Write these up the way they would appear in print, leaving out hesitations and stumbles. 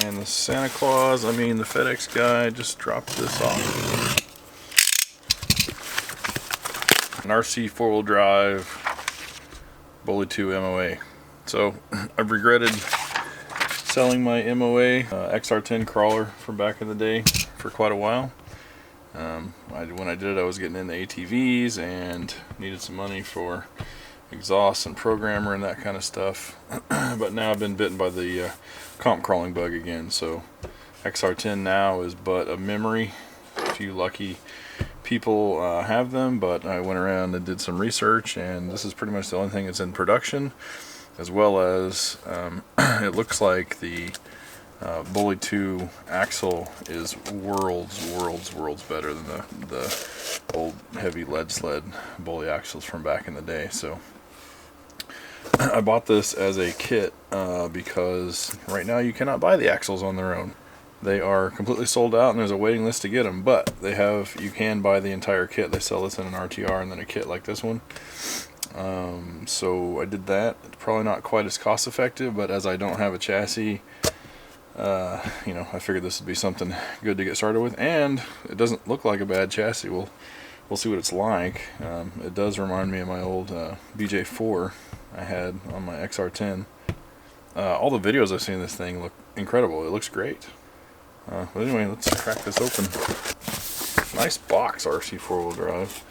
And the Santa Claus, I mean the FedEx guy, just dropped this off. An RC 4-wheel drive Bully 2 MOA. So I've regretted selling my MOA XR10 crawler from back in the day for quite a while. When I did it, I was getting into ATVs and needed some money for exhaust and programmer and that kind of stuff. But now I've been bitten by the comp crawling bug again, so XR10 now is but a memory. A few lucky people have them, but I went around and did some research, and this is pretty much the only thing that's in production, as well as it looks like the Bully 2 axle is worlds better than the old heavy lead sled Bully axles from back in the day. So I bought this as a kit because right now you cannot buy the axles on their own. They are completely sold out and there's a waiting list to get them, but you can buy the entire kit. They sell this in an RTR and then a kit like this one. So I did that. It's probably not quite as cost effective, but as I don't have a chassis, I figured this would be something good to get started with, and it doesn't look like a bad chassis. We'll see what it's like. It does remind me of my old BJ4 I had on my XR10. All the videos I've seen of this thing look incredible. It looks great. But anyway, let's crack this open. Nice box, RC 4-wheel drive.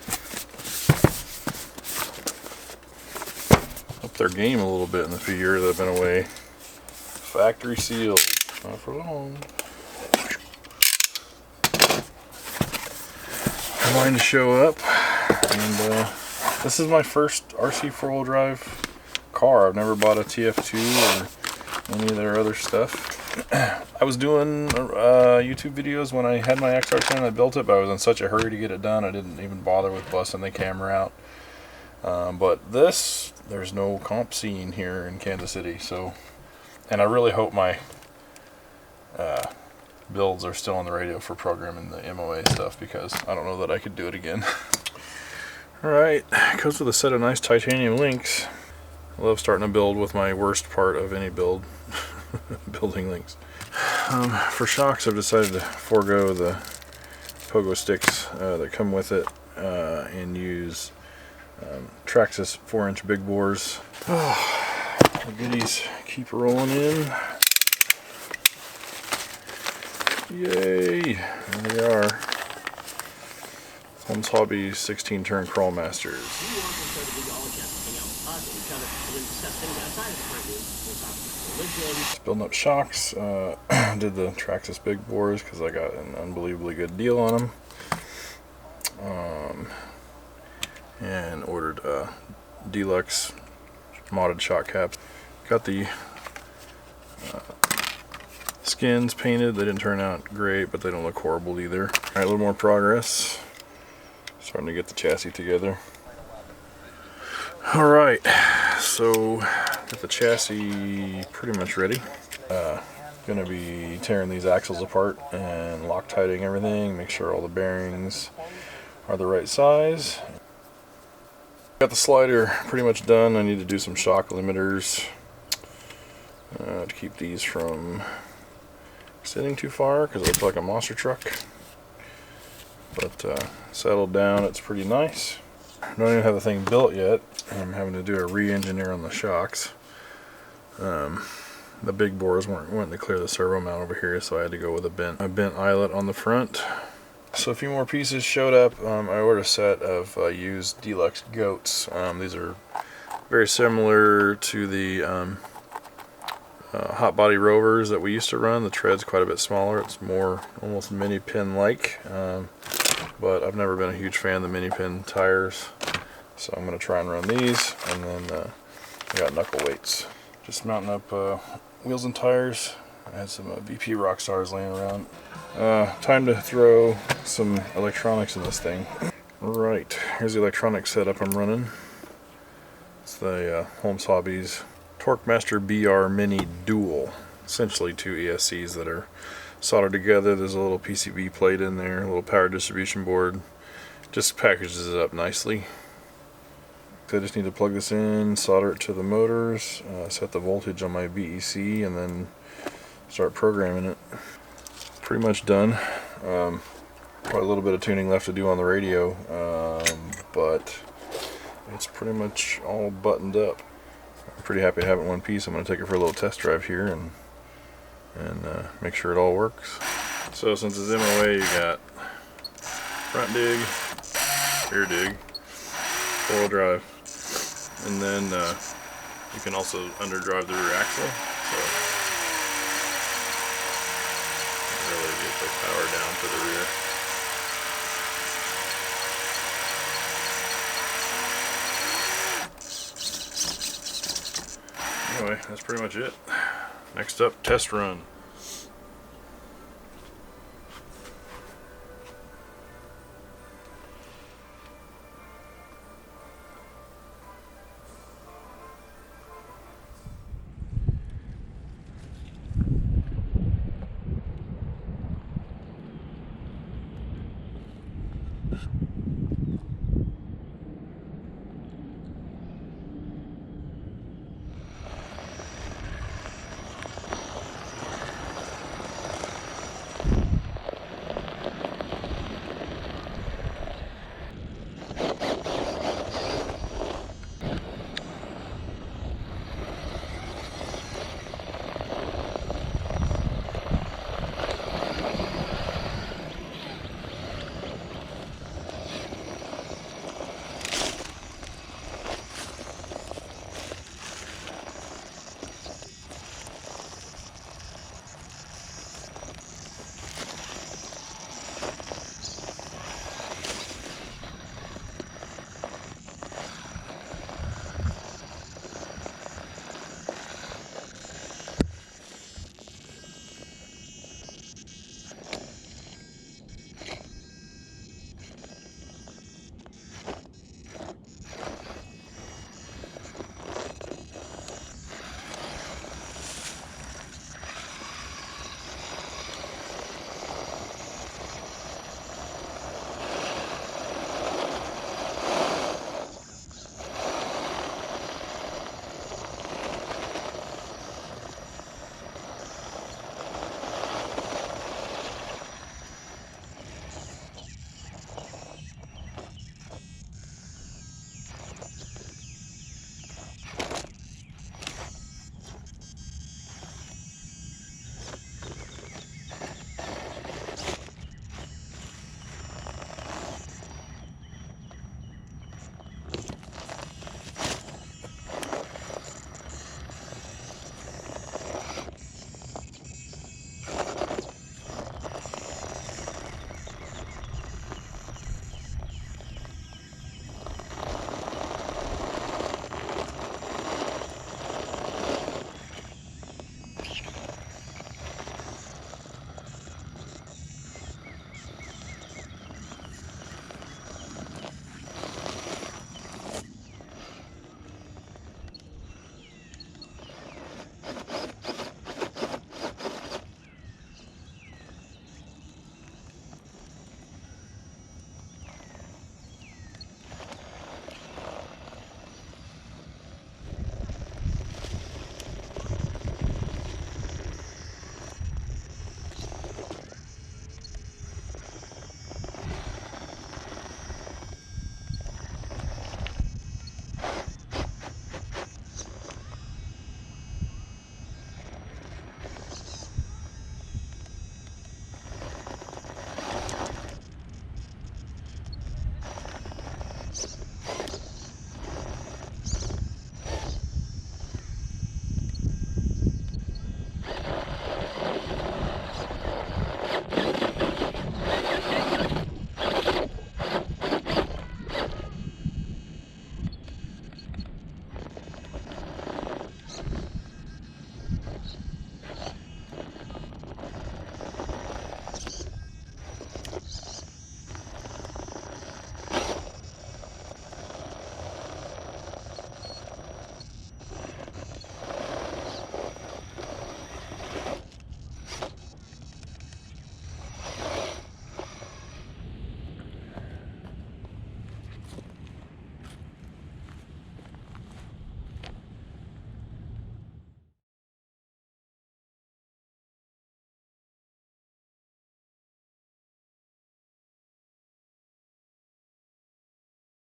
Up their game a little bit in the few years that I've been away. Factory sealed. Not for long. Mine to show up, and this is my first RC 4-wheel drive car. I've never bought a TF2 or any of their other stuff. I was doing YouTube videos when I had my XR10 and I built it, but I was in such a hurry to get it done I didn't even bother with busting the camera out. But this, there's no comp scene here in Kansas City, so, and I really hope my builds are still on the radio for programming the MOA stuff, because I don't know that I could do it again. Alright, comes with a set of nice titanium links. I love starting a build with my worst part of any build, building links. For shocks, I've decided to forego the pogo sticks that come with it and use Traxxas 4-inch big bores. The goodies keep rolling in. Yay! There they are. Holmes Hobbies 16-turn Crawl Masters. Just building up shocks. Did the Traxxas big bores because I got an unbelievably good deal on them. And ordered deluxe modded shock caps. Got the skins painted. They didn't turn out great, but they don't look horrible either. Alright, a little more progress. Starting to get the chassis together. Alright, so got the chassis pretty much ready. Gonna be tearing these axles apart and Loctiting everything, make sure all the bearings are the right size. Got the slider pretty much done. I need to do some shock limiters to keep these from sitting too far because it looks like a monster truck. But settled down, it's pretty nice. I don't even have the thing built yet. I'm having to do a re-engineer on the shocks. The big bores weren't wanting to clear the servo mount over here, so I had to go with a bent eyelet on the front. So a few more pieces showed up. I ordered a set of used deluxe goats. These are very similar to the hot body rovers that we used to run. The tread's quite a bit smaller. It's more almost mini pin like, but I've never been a huge fan of the mini pin tires, so I'm going to try and run these. And then I got knuckle weights. Just mounting up wheels and tires. I had some VP Rockstars laying around. Time to throw some electronics in this thing. Right, here's the electronic setup I'm running. It's the Holmes Hobbies Torquemaster BR Mini Dual. Essentially two ESCs that are soldered together. There's a little PCB plate in there, a little power distribution board. Just packages it up nicely. I just need to plug this in, solder it to the motors, set the voltage on my VEC, and then start programming it. Pretty much done. Probably a little bit of tuning left to do on the radio, but it's pretty much all buttoned up. I'm pretty happy to have it in one piece. I'm going to take it for a little test drive here and make sure it all works. So since it's MOA, you got front dig, rear dig, four-wheel drive, and then you can also underdrive the rear axle. So really get the power down to the rear. Anyway, that's pretty much it. Next up, test run.